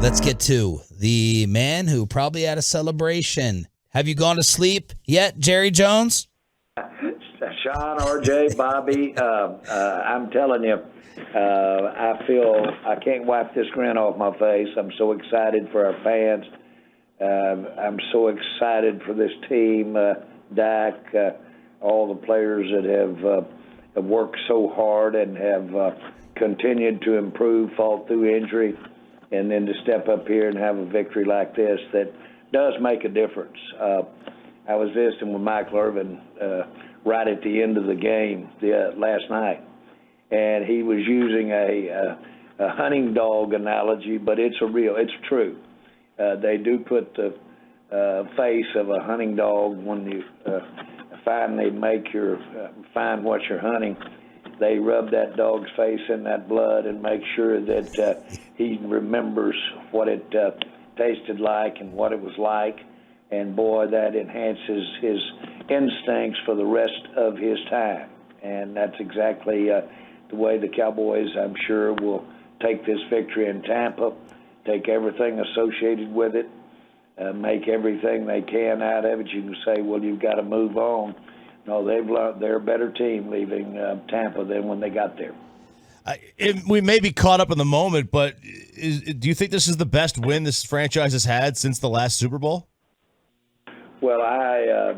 Let's get to the man who probably had a celebration. Have you gone to sleep yet, Jerry Jones? Shan, RJ, Bobby, I'm telling you, I feel I can't wipe this grin off my face. I'm so excited for our fans. I'm so excited for this team, Dak, all the players that have worked so hard and have continued to improve, fought through injury, and then to step up here and have a victory like this that does make a difference. I was visiting with Michael Irvin right at the end of the game last night, and he was using a hunting dog analogy, but it's true. They do put the face of a hunting dog when you finally find what you're hunting. They rub that dog's face in that blood and make sure that he remembers what it tasted like and what it was like. And boy, that enhances his instincts for the rest of his time. And that's exactly the way the Cowboys, I'm sure, will take this victory in Tampa, take everything associated with it, make everything they can out of it. You can say, well, you've got to move on. No, they're a better team leaving Tampa than when they got there. We may be caught up in the moment, but do you think this is the best win this franchise has had since the last Super Bowl? Well, I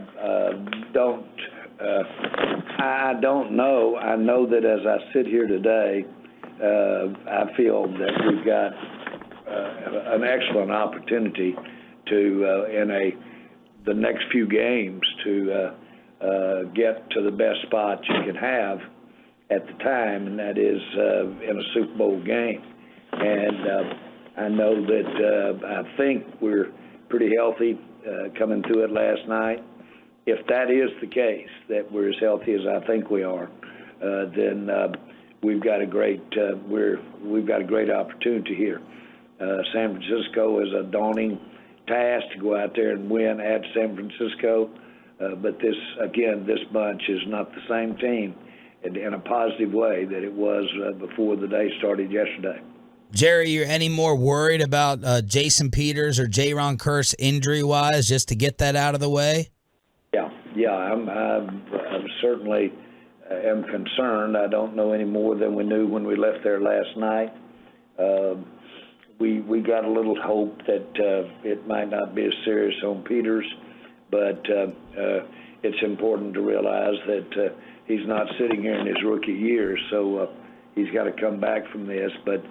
don't know. I know that as I sit here today, I feel that we've got an excellent opportunity to, in the next few games, to get to the best spot you can have at the time, and that is in a Super Bowl game. And I know that I think we're pretty healthy coming through it last night. If that is the case, that we're as healthy as I think we are, then we've got a great opportunity here. San Francisco is a daunting task to go out there and win at San Francisco. But this bunch is not the same team in a positive way that it was before the day started yesterday. Jerry, you any more worried about Jason Peters or Jaron Kearse injury-wise, just to get that out of the way? Yeah, I'm certainly am concerned. I don't know any more than we knew when we left there last night. We got a little hope that it might not be as serious on Peters, but it's important to realize that he's not sitting here in his rookie year, so he's got to come back from this. But,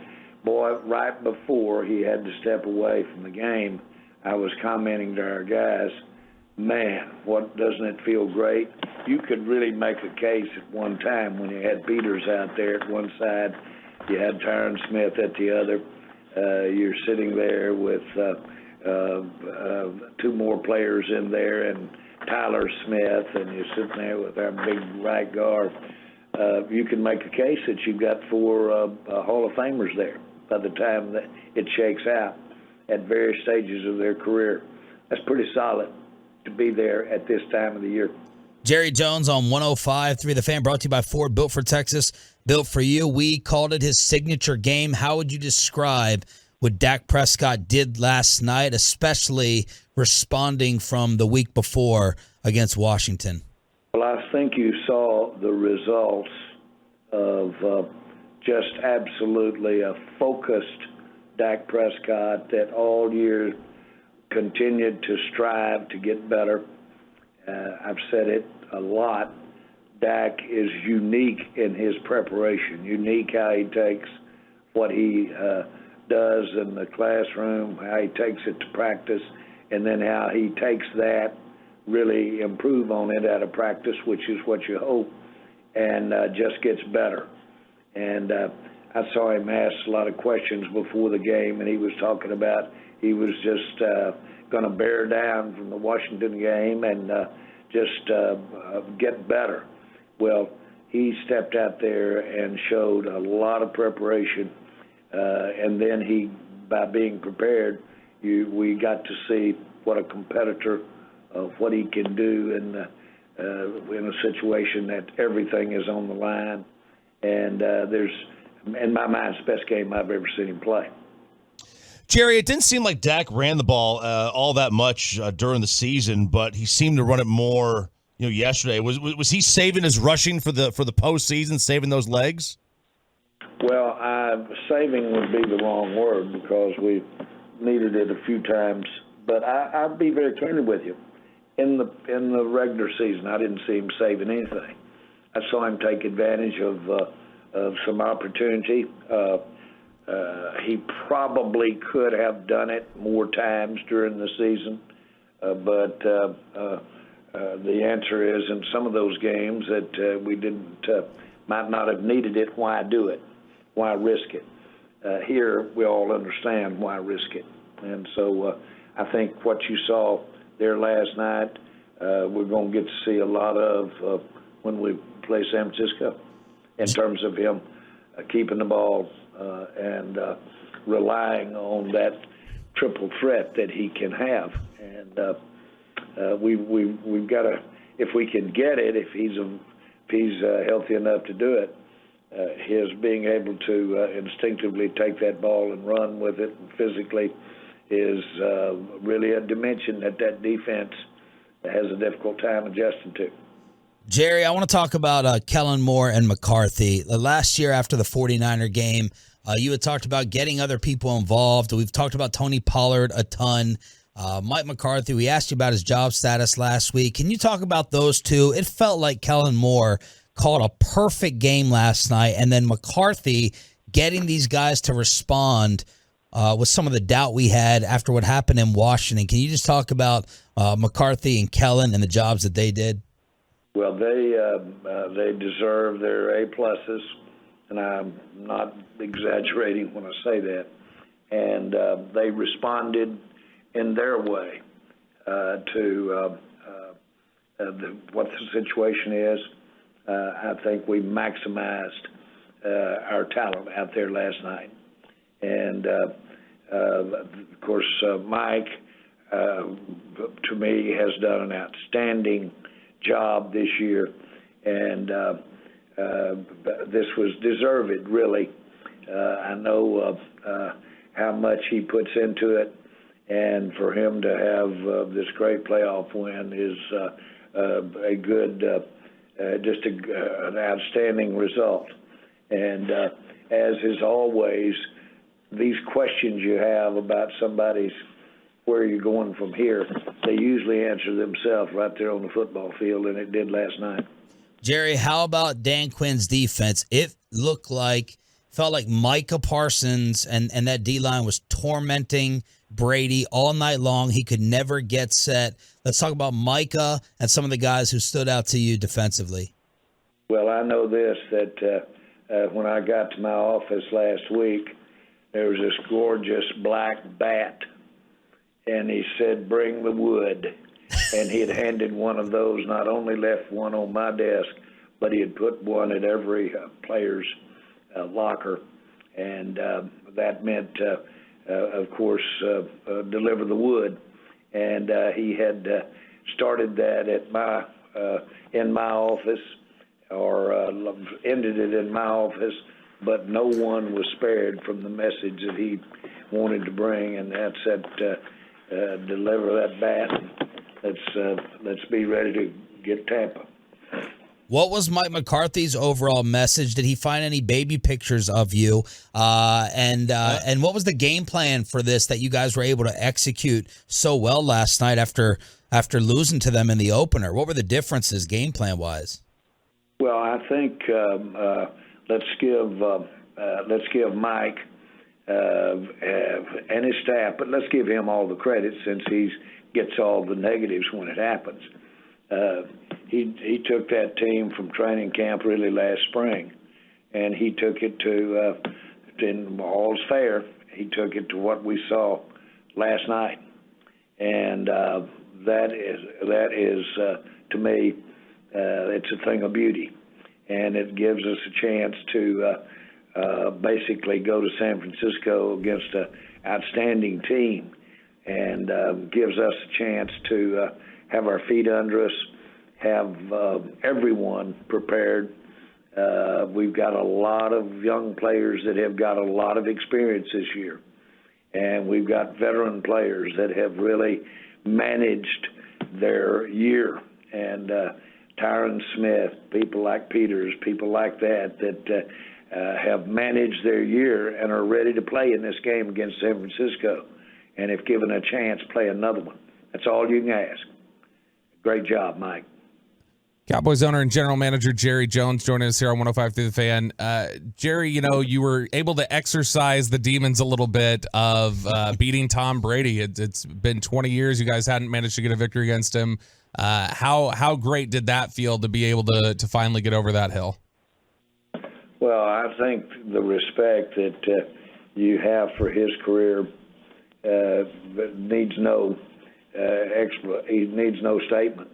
boy, right before he had to step away from the game, I was commenting to our guys, man, doesn't it feel great? You could really make a case at one time when you had Peters out there at one side, you had Tyron Smith at the other. You're sitting there with two more players in there and Tyler Smith, and you're sitting there with our big right guard. You can make a case that you've got four Hall of Famers there by the time that it shakes out at various stages of their career. That's pretty solid to be there at this time of the year. Jerry Jones on 105.3 The Fan, brought to you by Ford, built for Texas, built for you. We called it his signature game. How would you describe what Dak Prescott did last night, especially responding from the week before against Washington? Well, I think you saw the results of just absolutely a focused Dak Prescott that all year continued to strive to get better. I've said it a lot. Dak is unique in his preparation, unique how he takes what he does in the classroom, how he takes it to practice, and then how he takes that, really improve on it out of practice, which is what you hope, and just gets better. And I saw him ask a lot of questions before the game, and he was talking about he was just going to bear down from the Washington game and just get better. Well, he stepped out there and showed a lot of preparation, and then by being prepared, we got to see what a competitor, what he can do in a situation that everything is on the line. And there's, in my mind, it's the best game I've ever seen him play. Jerry, it didn't seem like Dak ran the ball all that much during the season, but he seemed to run it more, yesterday. Was he saving his rushing for the postseason, saving those legs? Well, saving would be the wrong word because we needed it a few times. But I'll be very candid with you. In the regular season, I didn't see him saving anything. I saw him take advantage of some opportunity. He probably could have done it more times during the season, but the answer is in some of those games that we might not have needed it. Why do it? Why risk it? Here, we all understand why risk it. And so I think what you saw there last night, we're going to get to see a lot of when we play San Francisco in terms of him keeping the ball and relying on that triple threat that he can have. And we've got to, if we can get it, if he's healthy enough to do it, his being able to instinctively take that ball and run with it physically is really a dimension that defense has a difficult time adjusting to. Jerry, I want to talk about Kellen Moore and McCarthy. Last year after the 49er game, you had talked about getting other people involved. We've talked about Tony Pollard a ton. Mike McCarthy, we asked you about his job status last week. Can you talk about those two? It felt like Kellen Moore called a perfect game last night, and then McCarthy getting these guys to respond with some of the doubt we had after what happened in Washington. Can you just talk about McCarthy and Kellen and the jobs that they did? Well, they deserve their A+, and I'm not exaggerating when I say that. And they responded in their way to what the situation is. I think we maximized our talent out there last night. And, of course, Mike, to me, has done an outstanding job this year. And this was deserved, really. I know how much he puts into it. And for him to have this great playoff win is a good an outstanding result. And as is always, these questions you have about somebody's where you're going from here, they usually answer themselves right there on the football field, and it did last night. Jerry, how about Dan Quinn's defense? It felt like Micah Parsons and that D-line was tormenting Brady all night long. He could never get set. Let's talk about Micah and some of the guys who stood out to you defensively. Well, I know this, that when I got to my office last week, there was this gorgeous black bat, and he said, "Bring the wood." And he had handed one of those, not only left one on my desk, but he had put one at every player's locker. And that meant, of course, deliver the wood. And he had started that at in my office, or ended it in my office, but no one was spared from the message that he wanted to bring, and that's that deliver that bat. Let's be ready to get Tampa. What was Mike McCarthy's overall message? Did he find any baby pictures of you? And what was the game plan for this that you guys were able to execute so well last night after losing to them in the opener? What were the differences game plan wise? Well, I think let's give Mike and his staff, but let's give him all the credit since he gets all the negatives when it happens. He took that team from training camp really last spring, and he took it to, in all's fair, he took it to what we saw last night. And that is to me, it's a thing of beauty. And it gives us a chance to basically go to San Francisco against an outstanding team, and gives us a chance to have our feet under us, have everyone prepared. We've got a lot of young players that have got a lot of experience this year, and we've got veteran players that have really managed their year. And Tyron Smith, people like Peters, people like that have managed their year and are ready to play in this game against San Francisco. And if given a chance, play another one. That's all you can ask. Great job, Mike. Cowboys owner and general manager Jerry Jones joining us here on 105 Through the Fan. Jerry, you were able to exercise the demons a little bit of beating Tom Brady. It's been 20 years. You guys hadn't managed to get a victory against him. How great did that feel to be able to finally get over that hill? Well, I think the respect that you have for his career needs no he needs no statement.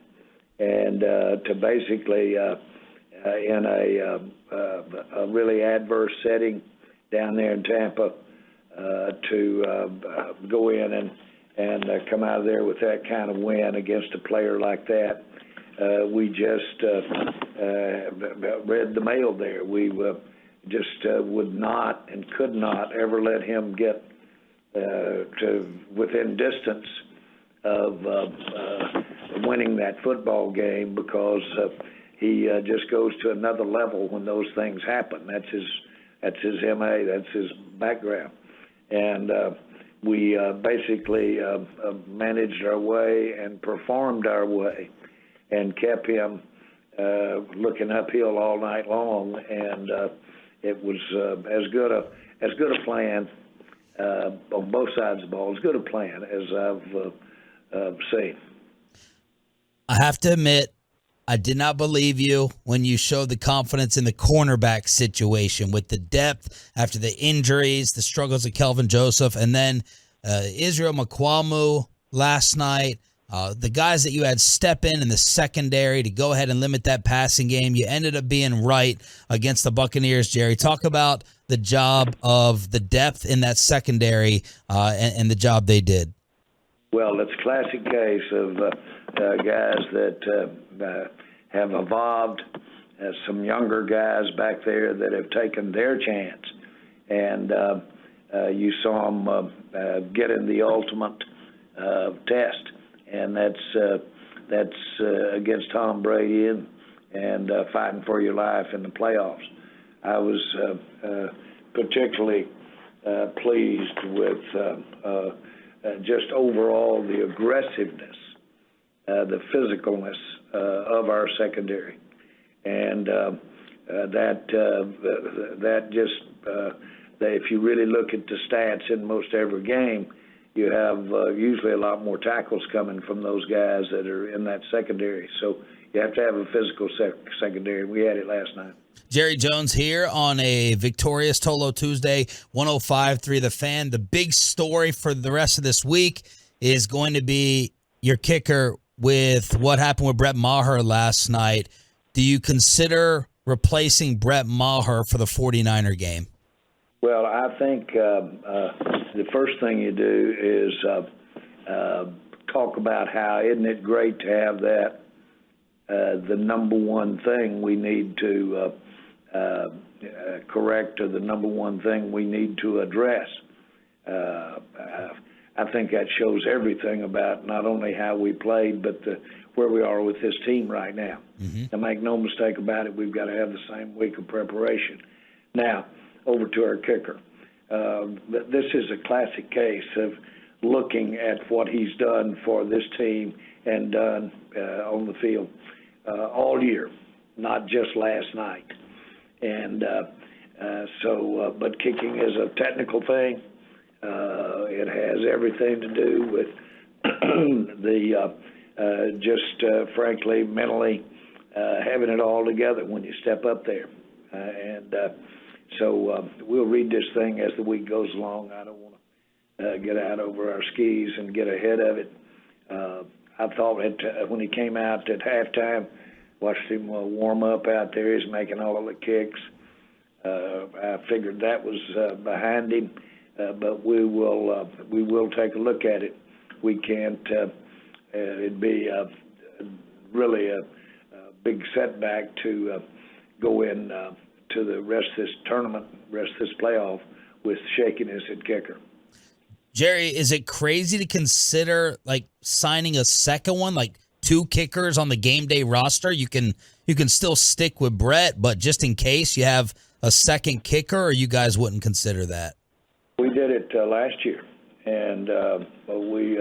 And to basically, in a really adverse setting down there in Tampa, to go in and come out of there with that kind of win against a player like that, we just read the mail there. We just would not and could not ever let him get to within distance of winning that football game, because he just goes to another level when those things happen. That's his MA. That's his background, and we basically managed our way and performed our way, and kept him looking uphill all night long. And it was as good a plan on both sides of the ball, as good a plan as I've seen. I have to admit, I did not believe you when you showed the confidence in the cornerback situation with the depth after the injuries, the struggles of Kelvin Joseph, and then Israel Mukuamu last night. The guys that you had step in the secondary to go ahead and limit that passing game. You ended up being right against the Buccaneers, Jerry. Talk about the job of the depth in that secondary and the job they did. Well, it's a classic case of guys that have evolved, some younger guys back there that have taken their chance. And you saw them get in the ultimate test, and that's against Tom Brady and fighting for your life in the playoffs. I was particularly pleased with just overall the aggressiveness, the physicalness of our secondary, and that if you really look at the stats in most every game, you have usually a lot more tackles coming from those guys that are in that secondary. So you have to have a physical secondary. We had it last night. Jerry Jones here on a victorious Tolo Tuesday, 105.3 The Fan. The big story for the rest of this week is going to be your kicker with what happened with Brett Maher last night. Do you consider replacing Brett Maher for the 49er game? Well, I think the first thing you do is talk about how isn't it great to have that the number one thing we need to correct, or the number one thing we need to address. I think that shows everything about not only how we played, but where we are with this team right now. Mm-hmm. Now, make no mistake about it, we've got to have the same week of preparation. Now, over to our kicker. This is a classic case of looking at what he's done for this team and done on the field all year, not just last night. And but kicking is a technical thing. It has everything to do with frankly, mentally having it all together when you step up there. So we'll read this thing as the week goes along. I don't want to get out over our skis and get ahead of it. I thought when he came out at halftime, watched him warm up out there. He's making all of the kicks. I figured that was behind him, but we will take a look at it. We can't. It'd be really a big setback to go in to the rest of this tournament, rest of this playoff, with shakiness at kicker. Jerry, is it crazy to consider like signing a second one, like 2 kickers on the game day roster? You can still stick with Brett, but just in case you have a second kicker, or you guys wouldn't consider that? We did it last year, and we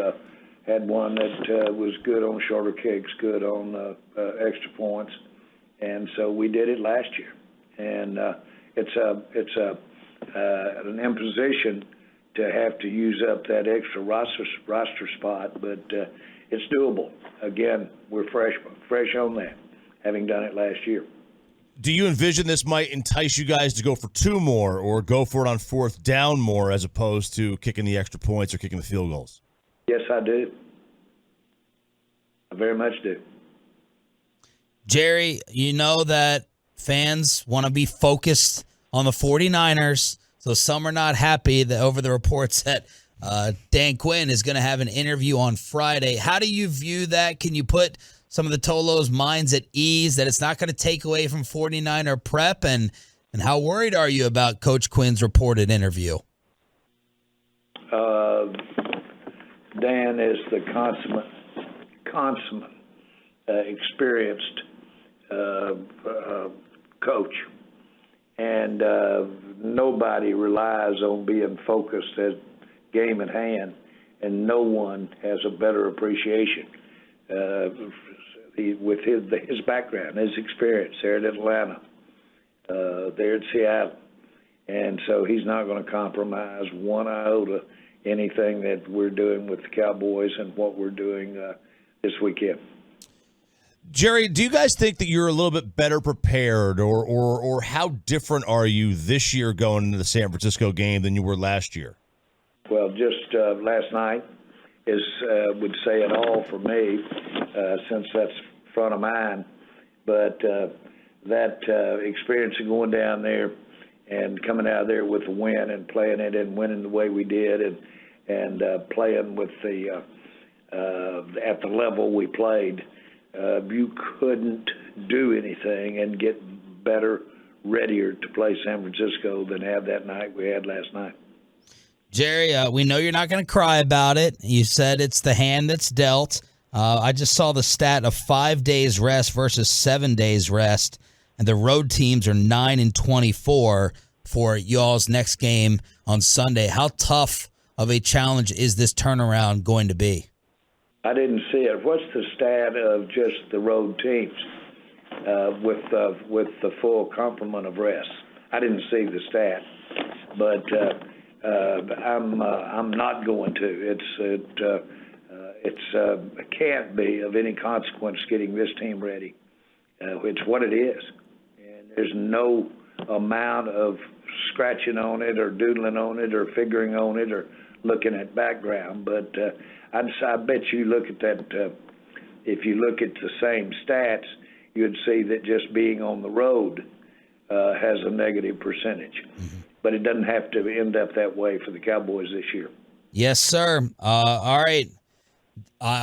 had one that was good on shorter kicks, good on extra points, and so we did it last year. And it's an imposition to have to use up that extra roster spot, but it's doable. Again, we're fresh on that, having done it last year. Do you envision this might entice you guys to go for 2 more or go for it on 4th down more as opposed to kicking the extra points or kicking the field goals? Yes, I do. I very much do. Jerry, you know that fans want to be focused on the 49ers, so some are not happy that over the reports that Dan Quinn is going to have an interview on Friday. How do you view that? Can you put some of the Tolos' minds at ease that it's not going to take away from 49er prep? And how worried are you about Coach Quinn's reported interview? Dan is the consummate experienced coach, and nobody relies on being focused at game at hand, and no one has a better appreciation with his background, his experience there at Atlanta, there at Seattle, and so he's not going to compromise one iota anything that we're doing with the Cowboys and what we're doing this weekend. Jerry, do you guys think that you're a little bit better prepared, or how different are you this year going into the San Francisco game than you were last year? Well, just last night would say it all for me, since that's front of mind. But that experience of going down there and coming out of there with a win and playing it and winning the way we did, and playing with the at the level we played, you couldn't do anything and get better, readier to play San Francisco than have that night we had last night. Jerry, we know you're not going to cry about it. You said it's the hand that's dealt. I just saw the stat of 5 days rest versus 7 days rest, and the road teams are 9-24 for y'all's next game on Sunday. How tough of a challenge is this turnaround going to be? I didn't see it. What's the stat of just the road teams with the full complement of rest? I didn't see the stat, but I'm not going to. It can't be of any consequence getting this team ready. It's what it is, and there's no amount of scratching on it or doodling on it or figuring on it or looking at background. But I bet you look at that. If you look at the same stats, you'd see that just being on the road has a negative percentage. Mm-hmm. But it doesn't have to end up that way for the Cowboys this year. Yes, sir. All right.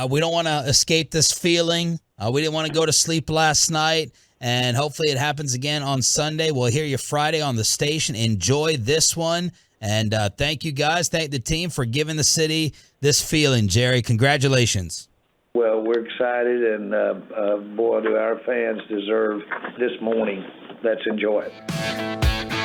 We don't want to escape this feeling. We didn't want to go to sleep last night, and hopefully it happens again on Sunday. We'll hear you Friday on the station. Enjoy this one, and thank you guys. Thank the team for giving the city this feeling, Jerry. Congratulations. Well, we're excited, and boy, do our fans deserve this morning. Let's enjoy it.